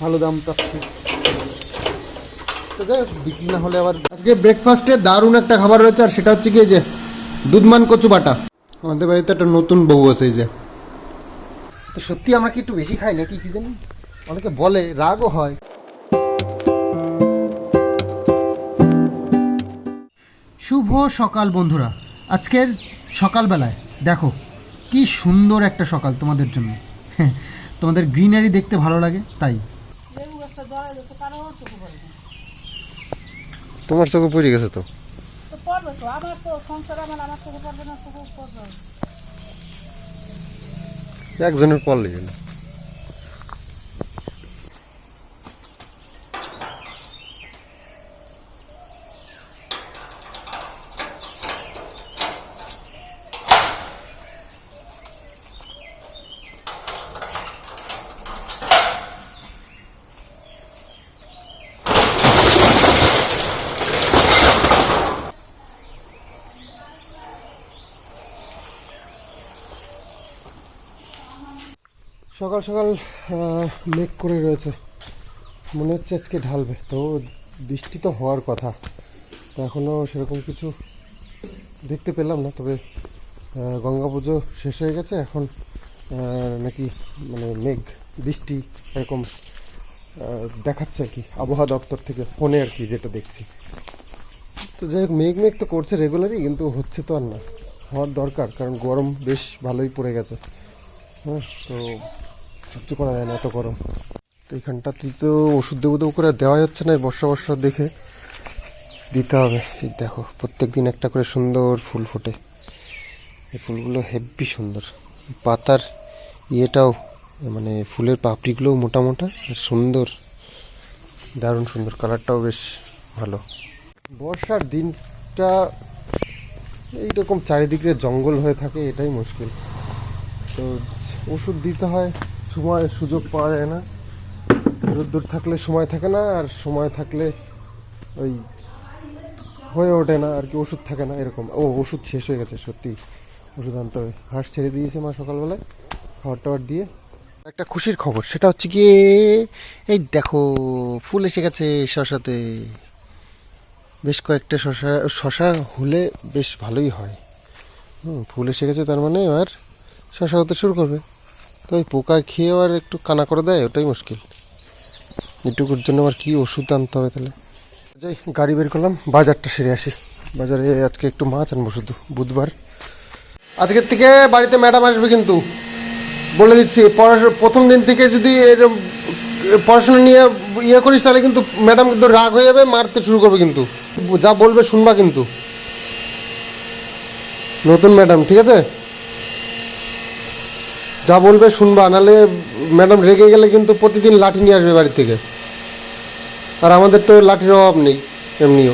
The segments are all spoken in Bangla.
ভালো দাম পাচ্ছি। তো যাই হোক, বিক্রি না হলে আবার। আজকে ব্রেকফাস্টে দারুণ একটা খাবার রয়েছে, আর সেটা হচ্ছে কি যে দুধমান কচু বাটা। আমাদের বাড়িতে একটা নতুন বউ আছে, এই যে। তো সত্যি আমরা কি একটু বেশি খাই নাকি কি জানি, অনেকে বলে, রাগও হয়। শুভ সকাল বন্ধুরা। আজকের সকালবেলায় দেখো কি সুন্দর একটা সকাল তোমাদের জন্য। তোমাদের গ্রিনারি দেখতে ভালো লাগে তাই। তোমার চোখে পড়ে গেছে তো? একজনের পড়লে গেল। সকাল সকাল মেঘ করে রয়েছে, মনে হচ্ছে আজকে ঢালবে। তো বৃষ্টি তো হওয়ার কথা, তো এখনও সেরকম কিছু দেখতে পেলাম না। তবে গঙ্গা পুজো শেষ হয়ে গেছে, এখন নাকি মানে মেঘ বৃষ্টি এরকম দেখাচ্ছে আর কি, আবহাওয়া দপ্তর থেকে ফোনে আর কি যেটা দেখছি। তো যাই হোক, মেঘ মেঘ তো করছে রেগুলারই, কিন্তু হচ্ছে তো আর না, হওয়ার দরকার, কারণ গরম বেশ ভালোই পড়ে গেছে। হ্যাঁ, তো কিচ্ছু করা যায় না, এত গরম। তো এইখানটাতে তো ওষুধ দেবো করে দেওয়া যাচ্ছে না, বর্ষা বর্ষা দেখে দিতে হবে। এই দেখো, প্রত্যেক দিন একটা করে সুন্দর ফুল ফোটে, এই ফুলগুলো হেব্বি সুন্দর। পাতার ইয়েটাও মানে ফুলের পাপড়িগুলোও মোটা মোটা আর সুন্দর, দারুণ সুন্দর, কালারটাও বেশ ভালো। বর্ষার দিনটা এইরকম চারিদিকে জঙ্গল হয়ে থাকে, এটাই মুশকিল। তো ওষুধ দিতে হয়, সময় সুযোগ পাওয়া যায় না। রোদ্দুর থাকলে সময় থাকে না, আর সময় থাকলে ওই হয়ে ওঠে না আর কি, ওষুধ থাকে না এরকম। ওষুধ শেষ হয়ে গেছে, সত্যি ওষুধ আনতে হবে। হাঁস ছেড়ে দিয়েছে মা সকালবেলায়, খাবার টাবার দিয়ে। একটা খুশির খবর, সেটা হচ্ছে কি, এই দেখো ফুল এসে গেছে শশাতে। বেশ কয়েকটা শশা হলে বেশ ভালোই হয়। ফুল এসে গেছে, তার মানে এবার শশা হতে শুরু করবে। তো ওই পোকা খেয়ে আর একটু কানা করে দেয়, ওটাই মুশকিল। এটুকুর জন্য আবার কি ওষুধ আনতে হবে তাহলে। যাই, গাড়ি বের করলাম, বাজারটা সেরে আসি। বাজারে আজকে একটু মাছ আনবো, শুধু বুধবার। আজকের থেকে বাড়িতে ম্যাডাম আসবে কিন্তু, বলে দিচ্ছি। প্রথম দিন থেকে যদি এরকম পড়াশোনা নিয়ে ইয়ে করিস, তাহলে কিন্তু ম্যাডাম কিন্তু রাগ হয়ে যাবে, মারতে শুরু করবে কিন্তু। যা বলবে শুনবা কিন্তু, নতুন ম্যাডাম, ঠিক আছে? যা বলবে শুনবা, নাহলে ম্যাডাম রেগে গেলে কিন্তু প্রতিদিন লাঠি নিয়ে আসবে বাড়ি থেকে। আর আমাদের তো লাঠির অভাব নেই এমনিও।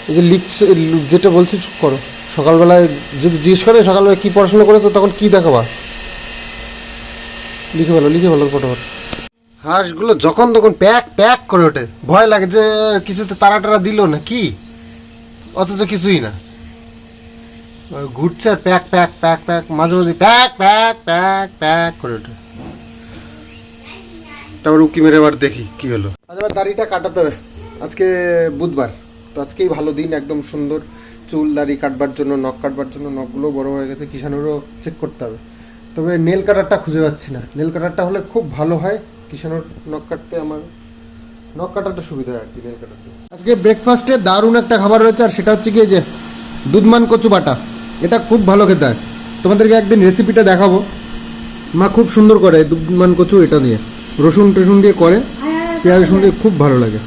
এই যে লিখছে, যেটা বলছি করো। সকালবেলায় যদি জিজ্ঞেস করে সকালবেলায় কী পড়াশোনা করেছো, তখন কী দেখাবা? লিখে ভালো ফটোফট। হাঁসগুলো যখন তখন প্যাক প্যাক করে ওঠে, ভয় লাগে যে কিছুতে তারা টারা দিল না কি, অথচ কিছুই না, ঘুরছে প্যাক প্যাক প্যাক প্যাক, মাঝে মাঝে প্যাক প্যাক প্যাক প্যাক করে ওঠে। তারপর উকি মেরে আবার দেখি কি হলো। আজ আবার দাড়িটা কাটাতে হবে, আজকে বুধবার, তো আজকেই ভালো দিন, একদম সুন্দর চুল দাড়ি কাটবার জন্য, নখ কাটবার জন্য। নখগুলো বড় হয়ে গেছে, কিষানুরও চেক করতে হবে। তবে নেল কাটারটা খুঁজে পাচ্ছি না, নেল কাটারটা হলে খুব ভালো হয়। কিষানুর নখ কাটতে আমার নখ কাটারটা সুবিধা হয় আর কি, নেল কাটারটা। আজকে ব্রেকফাস্টে দারুণ একটা খাবার রয়েছে, আর সেটা হচ্ছে কি যে দুধমান কচু বাটা। এটা খুব ভালো খেতে হয়, তোমাদেরকে একদিন রেসিপিটা দেখাবো। মা খুব সুন্দর করে দুধমান কচু, এটা দিয়ে রসুন টসুন দিয়ে করে, পেঁয়াজ রসুন দিয়ে, খুব ভালো লাগে।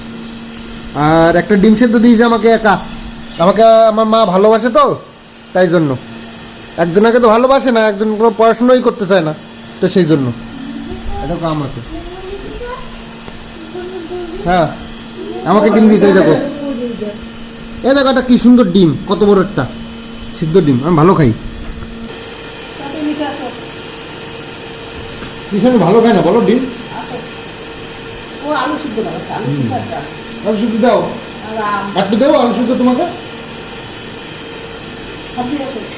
আর একটা ডিম সেদ্ধ দিয়েছে আমাকে একা, আমাকে আমার মা ভালোবাসে তো, তাই জন্য। একজনকে তো ভালোবাসে না, একজন কোনো পড়াশোনাই করতে চায় না, তো সেই জন্য এটা কাম আছে। হ্যাঁ, আমাকে ডিম দিয়েছে, দেখো এ দেখো, একটা কি সুন্দর ডিম, কত বড় একটা সিদ্ধ ডিম, আমি ভালো খাই। কিষানু ভালো খায় না বলো ডিম? আলু সিদ্ধ দাও, একটু দেবো আলু সিদ্ধ তোমাকে।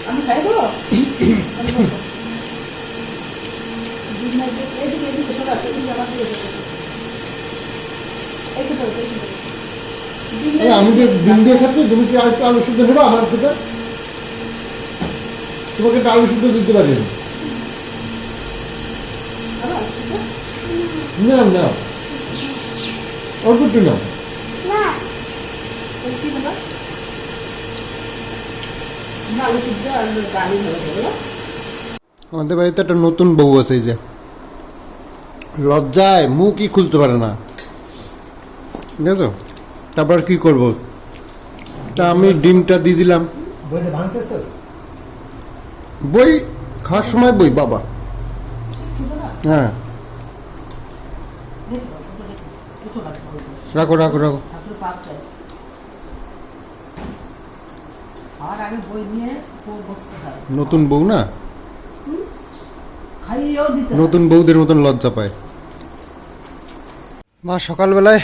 আমি খাই গো। আমি যে ডিম দিয়ে খাচ্ছি, তুমি কি আর একটু আলু সিদ্ধ নেবো আমার থেকে? তোমাকে একটা আলু সিদ্ধ দিতে পারি না? না অল্প একটু নাও। আমাদের বাড়িতে একটা নতুন বউ আছে, এই যে লজ্জায় মুখই খুলতে পারে না, ঠিক আছে? তারপর কি করব, তা আমি ডিমটা দিয়ে দিলাম। বই খাওয়ার সময় বই বাবা, হ্যাঁ রাখো রাখো রাখো। নতুন বউ না, নতুন বউদের মতন লজ্জা পায়। মা সকালবেলায়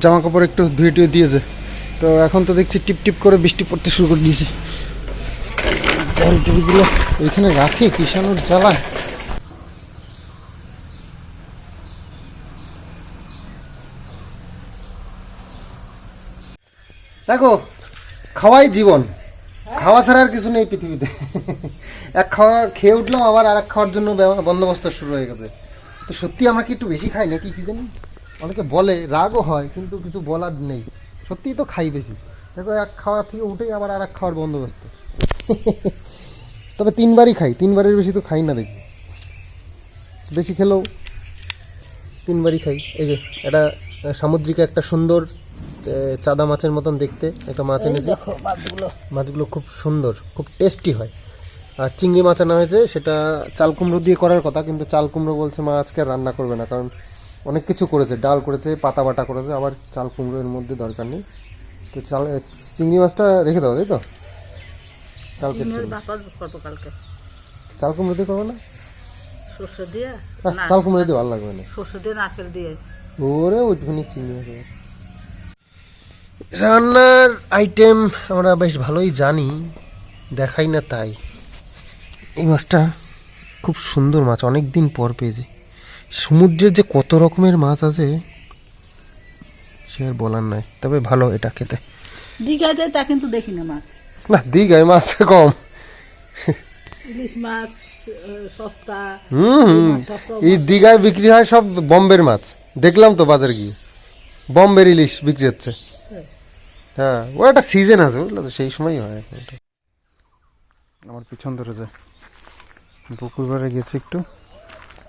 জামা কাপড় একটু ধুয়ে টুয়ে দিয়েছে, তো এখন তো দেখছি টিপ টিপ করে বৃষ্টি পড়তে শুরু করে দিয়েছে। জল টুপিগুলো ওইখানে রাখে কিষানোর জ্বালায়। দেখো, খাওয়াই জীবন, খাওয়া ছাড়া আর কিছু নেই পৃথিবীতে। এক খাওয়া খেয়ে উঠলাম, আবার আর এক খাওয়ার জন্য বন্দোবস্ত শুরু হয়ে গেছে। তো সত্যি আমরা কি একটু বেশি খাই নাকি কি জানি, অনেকে বলে, রাগও হয়, কিন্তু কিছু বলার নেই, সত্যিই তো খাই বেশি। দেখো, এক খাওয়া থেকে উঠেই আবার আর এক খাওয়ার বন্দোবস্ত। তবে 3বারই খাই, 3বারের বেশি তো খাই না, দেখি বেশি খেলেও 3বারই খাই। এই যে এটা সামুদ্রিক একটা সুন্দর চাদা মাছের মতন দেখতে একটা মাছ এনেছে। মাছগুলো খুব সুন্দর, খুব টেস্টি হয়। আর চিংড়ি মাছ আনা হয়েছে, সেটা চাল কুমড়ো দিয়ে করার কথা, কিন্তু চাল কুমড়ো বলছে মা আজকে রান্না করবে না, কারণ অনেক কিছু করেছে, ডাল করেছে, পাতা বাটা করেছে, আবার চাল কুমড়োর মধ্যে দরকার নেই। তো চিংড়ি মাছটা রেখে দাও, তাই তো? কালকে চাল কুমড়ো দিয়ে করবো না? সর্ষে দিয়ে? চাল কুমড়ো দিয়ে ভালো লাগবে না, সর্ষে দিয়ে নারকেল দিয়ে। ওরে ওইটুখানি চিংড়ি মাছ। রান্নার আইটেম আমরা বেশ ভালোই জানি, দেখাই না তাই। এই মাছটা খুব সুন্দর মাছ, অনেক দিন পর পেয়েছি। সমুদ্রের যে কত রকমের মাছ আছে সে আর বলার নয়, তবে ভালো এটা খেতে। দীঘায় যায় তা কিন্তু দেখি না মাছ। না, দীঘায় মাছ কম। ইলিশ মাছ সস্তা। এই দীঘায় বিক্রি হয় সব বম্বের মাছ, দেখলাম তো বাজারে গিয়ে, বম্বের ইলিশ বিক্রি হচ্ছে। হ্যাঁ, ও একটা সিজন আছে, বুঝলো তো, সেই সময়ই হয়। আমার পিছন ধরে যায়, পুকুর পাড়ে গেছে, একটু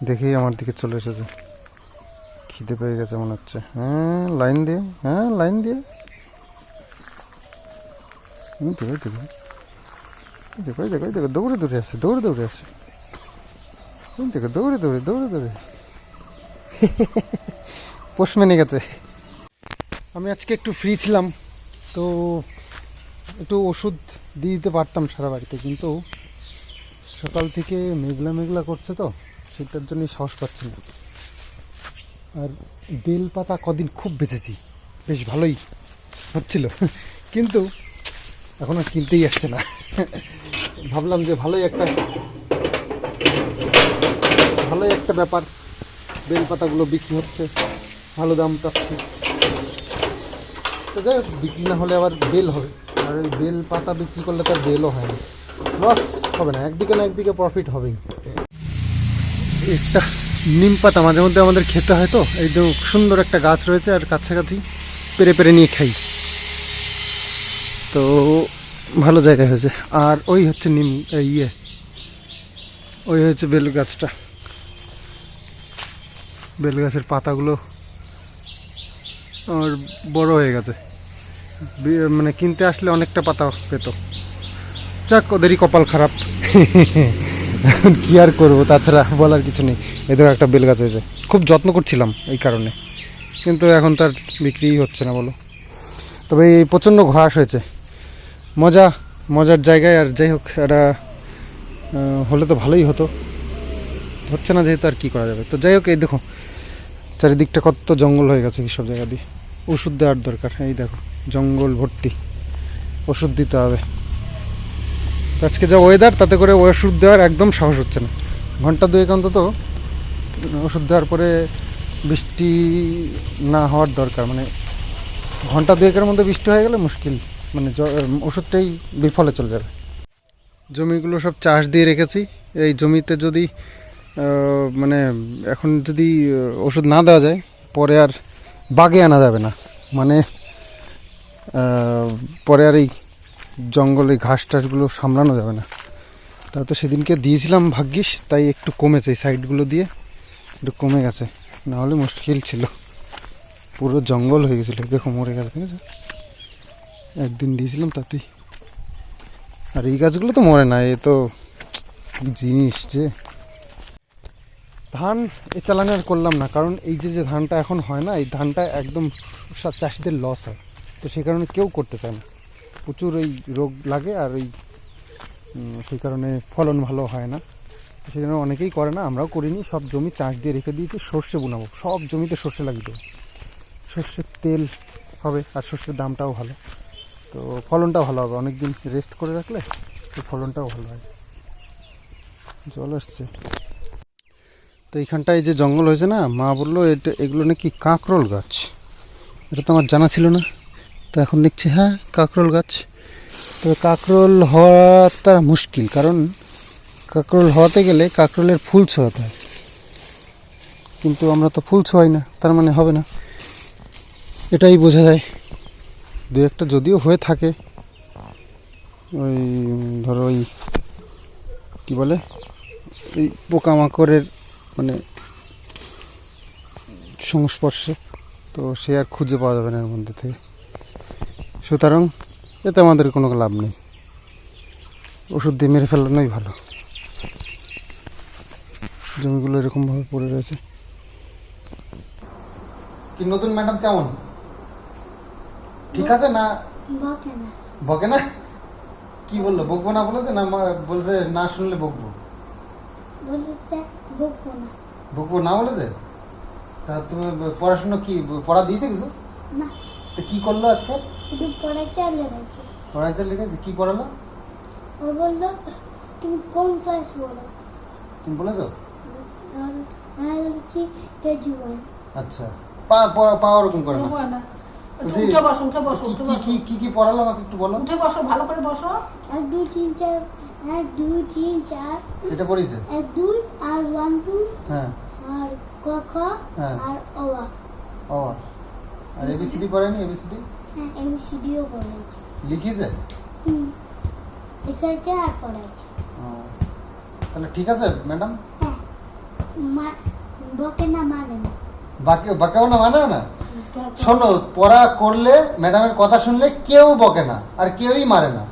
দেখেই আমার দিকে চলে এসেছে, খিদে পেয়ে গেছে মনে হচ্ছে। হ্যাঁ লাইন দিয়ে, হ্যাঁ লাইন দিয়ে দেখো দেখো দেখো, দৌড়ে দৌড়ে আসছে, দৌড়ে দৌড়ে আসছে, দেখো দৌড়ে দৌড়ে দৌড়ে দৌড়ে পোষ মেনে গেছে। আমি আজকে একটু ফ্রি ছিলাম, তো একটু ওষুধ দিয়ে দিতে পারতাম সারা বাড়িতে, কিন্তু সকাল থেকে মেঘলা মেঘলা করছে, তো সেটার জন্যই সাহস পাচ্ছি না। আর বেল পাতা কদিন খুব বেঁচেছি, বেশ ভালোই হচ্ছিল, কিন্তু এখন আর কিনতেই আসছে না। ভাবলাম যে ভালোই একটা ব্যাপার, বেল পাতাগুলো বিক্রি হচ্ছে, ভালো দাম পাচ্ছি। তো যাই হোক, বিক্রি না হলে আবার বেল হবে, আর ওই বেল পাতা বিক্রি করলে তো আর বেলও হয় না, লস হবে না, একদিকে না একদিকে প্রফিট হবেই। একটা নিম পাতা মাঝে মধ্যে আমাদের খেতে হয়, তো এই তো সুন্দর একটা গাছ রয়েছে, আর কাছাকাছি পেরে পেরে নিয়ে খাই, তো ভালো জায়গায় হয়েছে। আর ওই হচ্ছে নিম ওই হচ্ছে বেল গাছটা, বেল গাছের পাতাগুলো আর বড় হয়ে গেছে, মানে কিনতে আসলে অনেকটা পাতা পেত। যাক, ওদেরই কপাল খারাপ, কি আর করবো, তাছাড়া বলার কিছু নেই। এদের একটা বেল গাছ হয়েছে, খুব যত্ন করছিলাম এই কারণে, কিন্তু এখন তার বিক্রি হচ্ছে না বলো। তবে এই প্রচণ্ড ঘাস হয়েছে, মজার জায়গায়। আর যাই হোক, এটা হলে তো ভালোই হতো, হচ্ছে না যেহেতু, আর কি করা যাবে। তো যাই হোক, এই দেখো চারিদিকটা কত জঙ্গল হয়ে গেছে, সব জায়গা দিয়ে ওষুধ দেওয়ার দরকার। এই দেখো জঙ্গল ভর্তি, ওষুধ দিতে হবে। আজকে যা ওয়েদার, তাতে করে ওষুধ দেওয়ার একদম সাহস হচ্ছে না। ঘন্টা 2 অন্তত ওষুধ দেওয়ার পরে বৃষ্টি না হওয়ার দরকার, মানে ঘন্টা দুয়েকের মধ্যে বৃষ্টি হয়ে গেলে মুশকিল, মানে ওষুধটাই বিফলে চলে যাবে। জমিগুলো সব চাষ দিয়ে রেখেছি। এই জমিতে যদি মানে এখন যদি ওষুধ না দেওয়া যায় পরে আর বাগে আনা যাবে না, মানে পরে আর এই জঙ্গলে ঘাস টাসগুলো সামলানো যাবে না। তা তো সেদিনকে দিয়েছিলাম ভাগ্যিস, তাই একটু কমেছে, এই সাইডগুলো দিয়ে একটু কমে গেছে, নাহলে মুশকিল ছিল, পুরো জঙ্গল হয়ে গেছিলো। দেখো মরে গেছে, ঠিক আছে, একদিন দিয়েছিলাম তাতেই। আর এই গাছগুলো তো মরে না, এ তো কি জিনিস যে। ধান এ চালানো আর করলাম না, কারণ এই যে ধানটা এখন হয় না, এই ধানটা একদম চাষিদের লস হয়, তো সেই কারণে কেউ করতে চায় না, প্রচুর এই রোগ লাগে, আর ওই সেই কারণে ফলন ভালো হয় না, সেই জন্য অনেকেই করে না, আমরাও করিনি। সব জমি চাষ দিয়ে রেখে দিয়েছি, সর্ষে বুনাবো, সব জমিতে সর্ষে লাগিয়ে দেবো, সর্ষের তেল হবে, আর সর্ষের দামটাও ভালো, তো ফলনটাও ভালো হবে, অনেকদিন রেস্ট করে রাখলে তো ফলনটাও ভালো হয়। জল আসছে তো এইখানটায় যে জঙ্গল হয়েছে না, মা বললো এটা এগুলো নাকি কাঁকরোল গাছ, এটা তো আমার জানা ছিল না, তো এখন দেখছি হ্যাঁ কাঁকরোল গাছ। তবে কাঁকরোল হওয়া তার মুশকিল, কারণ কাঁকরোল হওয়াতে গেলে কাঁকরোলের ফুল ছোঁয়াতে হয়, কিন্তু আমরা তো ফুল ছোঁয়াই না, তার মানে হবে না, এটাই বোঝা যায়। দু একটা যদিও হয়ে থাকে, ওই ধরো ওই কী বলে এই পোকামাকড়ের মানে সংস্পর্শে, তো সে আর খুঁজে পাওয়া যাবে না এর মধ্যে থেকে, সুতরাং এতে আমাদের কোনো লাভ নেই, ওষুধ দিয়ে মেরে ফেলানোই ভালো। জমিগুলো এরকমভাবে পড়ে রয়েছে। কি নতুন ম্যাডাম কেমন, ঠিক আছে না? বকে না? কি বললো, বকবো না বলেছে না? বলছে না শুনলে বকবো, বকবো না বলেছে। তা তুমি পড়াশোনা কি পড়া দিয়েছে কিছু না? তো কি করলো আজকে? শুধু পড়াইছে লিখেছে, কি পড়ালো? ও বললো তুমি কোন ক্লাস বলো, তুমি বলেছো? আর আমি বলছি কেজি 1। আচ্ছা, পা ওরকম করে না, বলছি, উঠে বসো, উঠে বসো, উঠে কি বসো, কি কি কি পড়ালো আমাকে একটু বলো। উঠে বসো, ভালো করে বসো। 1 2 3 4 1 2 3 4 এটা পড়িছে? 1 2 আর 1 2 হ্যাঁ, আর ক খ হ্যাঁ, আর অ আ। ও আর এবিসিডি পড়েনি? এবিসিডি হ্যাঁ এমসিডিও পড়াইছে, লিখিছে? লিখাইছে আর পড়াইছে। ও, তাহলে ঠিক আছে ম্যাডাম। হ্যাঁ বকে না মানে না, বাকেও না মানেও না। শোনো, পড়া করলে ম্যাডামের কথা শুনলে কেউ বকে না আর কেউই মারে না,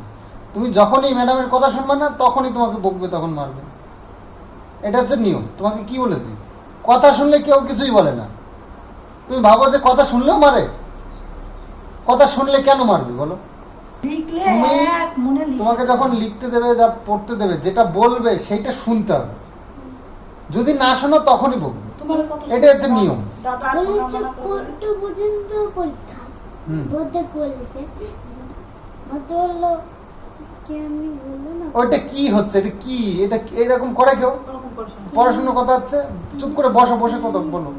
তুমি যখনই ম্যাডামের কথা শুনবে না তখনই তোমাকে বকবে, তখন মারবে, এটা হচ্ছে নিয়ম। তোমাকে কি বলেছি, কথা শুনলে কেউ কিছুই বলে না। তুমি ভাবো যে কথা শুনলেও মারে, কথা শুনলে কেন মারবে বলো? লিখলে তুমি এক মনে লিখে তোমাকে যখন লিখতে দেবে, যা পড়তে দেবে, যেটা বলবে সেইটা শুনতে হবে, যদি না শোনো তখনই বকবে, তোমার কত এটা হচ্ছে নিয়ম। দাদা বলেছে শোনা কোনটা পর্যন্ত পরীক্ষা হুম। বলতে বলেছে, মতো বললো কি আমি বললো না ওইটা কি হচ্ছে, এটা কি, এটা এরকম করে কেউ? ওরকম করে শোনা। পড়াশোনার কথা হচ্ছে, চুপ করে বসো, বসে কথা বলো।